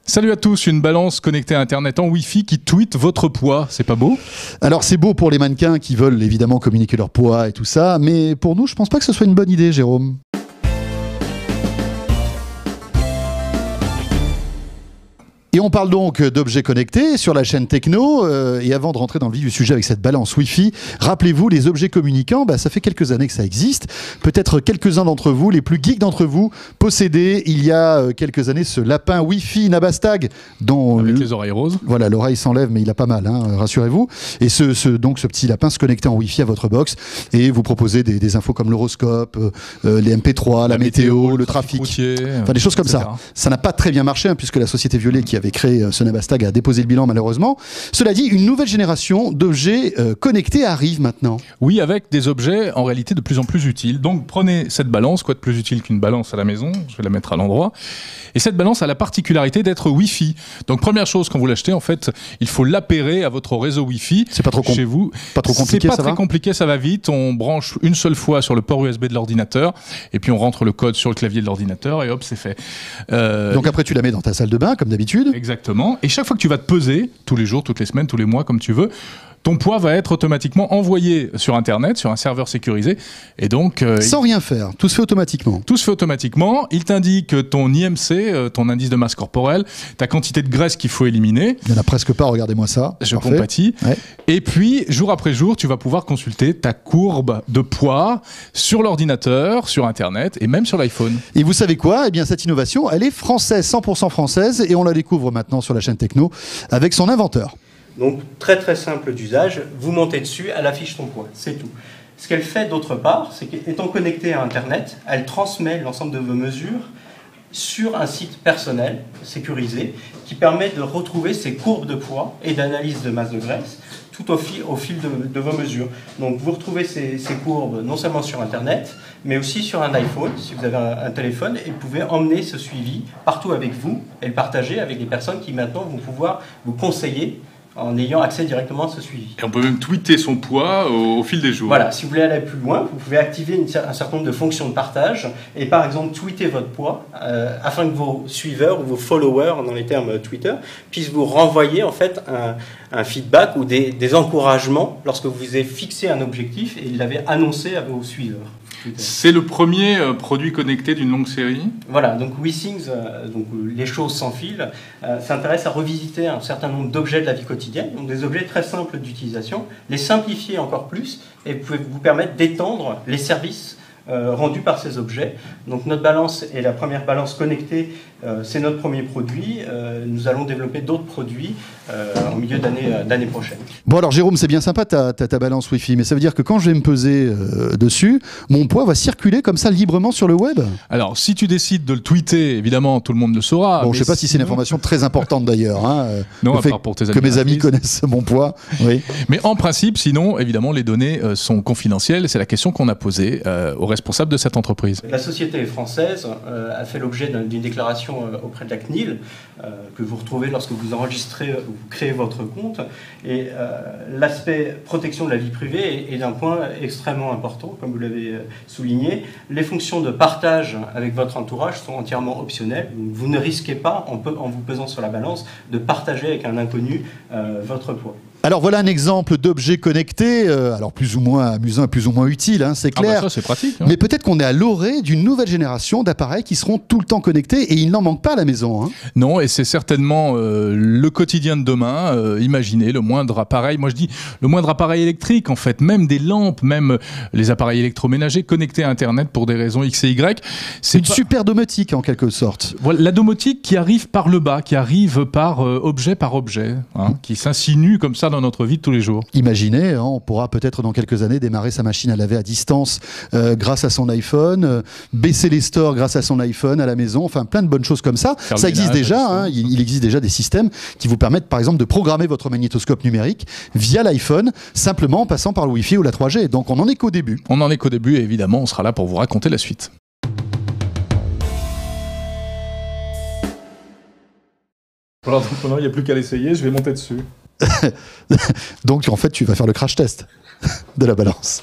Salut à tous, une balance connectée à Internet en Wi-Fi qui tweet votre poids. C'est pas beau? Alors c'est beau pour les mannequins qui veulent évidemment communiquer leur poids et tout ça, mais pour nous, je pense pas que ce soit une bonne idée, Jérôme. Et on parle donc d'objets connectés sur la chaîne Techno. Et avant de rentrer dans le vif du sujet avec cette balance Wi-Fi, rappelez-vous, les objets communicants, ça fait quelques années que ça existe. Peut-être quelques-uns d'entre vous, les plus geeks d'entre vous, possédaient il y a quelques années ce lapin Wi-Fi Nabastag. Avec les oreilles roses. Voilà, l'oreille s'enlève, mais il a pas mal, rassurez-vous. Et donc ce petit lapin se connectait en Wi-Fi à votre box et vous proposait des infos comme l'horoscope, les MP3, la météo, le trafic routier, enfin des choses comme etc. ça. Ça n'a pas très bien marché, puisque la société Violet qui avait créé ce Nabastag a déposé le bilan malheureusement. Cela dit, une nouvelle génération d'objets connectés arrive maintenant. Oui, avec des objets en réalité de plus en plus utiles. Donc prenez cette balance, quoi de plus utile qu'une balance à la maison, je vais la mettre à l'endroit. Et cette balance a la particularité d'être Wi-Fi. Donc première chose, quand vous l'achetez, en fait, il faut l'appairer à votre réseau Wi-Fi. C'est pas trop chez vous. Pas trop compliqué, c'est pas très compliqué, ça va vite. On branche une seule fois sur le port USB de l'ordinateur et puis on rentre le code sur le clavier de l'ordinateur et hop, c'est fait. Donc après, tu la mets dans ta salle de bain, comme d'habitude. Exactement. Et chaque fois que tu vas te peser, tous les jours, toutes les semaines, tous les mois, comme tu veux, ton poids va être automatiquement envoyé sur Internet, sur un serveur sécurisé. Et donc, sans rien faire, tout se fait automatiquement. Tout se fait automatiquement. Il t'indique ton IMC, ton indice de masse corporelle, ta quantité de graisse qu'il faut éliminer. Il n'y en a presque pas, regardez-moi ça. Je compatis. Ouais. Et puis, jour après jour, tu vas pouvoir consulter ta courbe de poids sur l'ordinateur, sur Internet et même sur l'iPhone. Et vous savez quoi? Eh bien, cette innovation, elle est française, 100% française, et on la découvre maintenant sur la chaîne Techno avec son inventeur. Donc très très simple d'usage, vous montez dessus, elle affiche ton poids, c'est tout. Ce qu'elle fait d'autre part, c'est qu'étant connectée à Internet, elle transmet l'ensemble de vos mesures sur un site personnel, sécurisé, qui permet de retrouver ces courbes de poids et d'analyse de masse de graisse tout au fil de vos mesures. Donc vous retrouvez ces courbes non seulement sur Internet, mais aussi sur un iPhone, si vous avez un téléphone, et vous pouvez emmener ce suivi partout avec vous et le partager avec des personnes qui maintenant vont pouvoir vous conseiller en ayant accès directement à ce suivi. Et on peut même tweeter son poids au fil des jours. Voilà, si vous voulez aller plus loin, vous pouvez activer un certain nombre de fonctions de partage et par exemple tweeter votre poids afin que vos suiveurs ou vos followers, dans les termes Twitter, puissent vous renvoyer en fait un feedback ou des encouragements lorsque vous avez fixé un objectif et l'avez annoncé à vos suiveurs. C'est le premier produit connecté d'une longue série. Voilà, donc WeThings, donc les choses sans fil, s'intéresse à revisiter un certain nombre d'objets de la vie quotidienne, donc des objets très simples d'utilisation, les simplifier encore plus et vous permettre d'étendre les services rendus par ces objets. Donc notre balance est la première balance connectée, c'est notre premier produit. Nous allons développer d'autres produits en milieu d'année prochaine. Bon alors Jérôme, c'est bien sympa ta balance Wi-Fi, mais ça veut dire que quand je vais me peser dessus, mon poids va circuler comme ça librement sur le web? Alors si tu décides de le tweeter, évidemment tout le monde le saura. Bon, je ne sais pas si c'est une information très importante d'ailleurs. Non, à part pour tes amis. Que mes amis connaissent mon poids. Oui. Mais en principe, sinon, évidemment, les données sont confidentielles. C'est la question qu'on a posée au responsable de cette entreprise. La société française a fait l'objet d'une déclaration auprès de la CNIL que vous retrouvez lorsque vous enregistrez ou vous créez votre compte. Et l'aspect protection de la vie privée est un point extrêmement important, comme vous l'avez souligné. Les fonctions de partage avec votre entourage sont entièrement optionnelles. Vous ne risquez pas, en vous pesant sur la balance, de partager avec un inconnu votre poids. Alors voilà un exemple d'objet connecté, alors plus ou moins amusant et plus ou moins utile, c'est clair. Ça c'est pratique. Mais peut-être qu'on est à l'orée d'une nouvelle génération d'appareils qui seront tout le temps connectés et il n'en manque pas à la maison. Non, et c'est certainement le quotidien de demain. Imaginez le moindre appareil, moi je dis le moindre appareil électrique en fait, même des lampes, même les appareils électroménagers connectés à Internet pour des raisons X et Y. C'est une super domotique en quelque sorte. Voilà, la domotique qui arrive par le bas, qui arrive par objet, qui s'insinue comme ça dans notre vie de tous les jours. Imaginez, on pourra peut-être dans quelques années démarrer sa machine à laver à distance grâce à son iPhone, baisser les stores grâce à son iPhone à la maison, enfin plein de bonnes choses comme ça. Ça existe déjà, il existe déjà des systèmes qui vous permettent par exemple de programmer votre magnétoscope numérique via l'iPhone, simplement en passant par le Wi-Fi ou la 3G. Donc on n'en est qu'au début. On n'en est qu'au début et évidemment on sera là pour vous raconter la suite. Voilà, donc maintenant il n'y a plus qu'à l'essayer, je vais monter dessus. Donc en fait tu vas faire le crash test de la balance.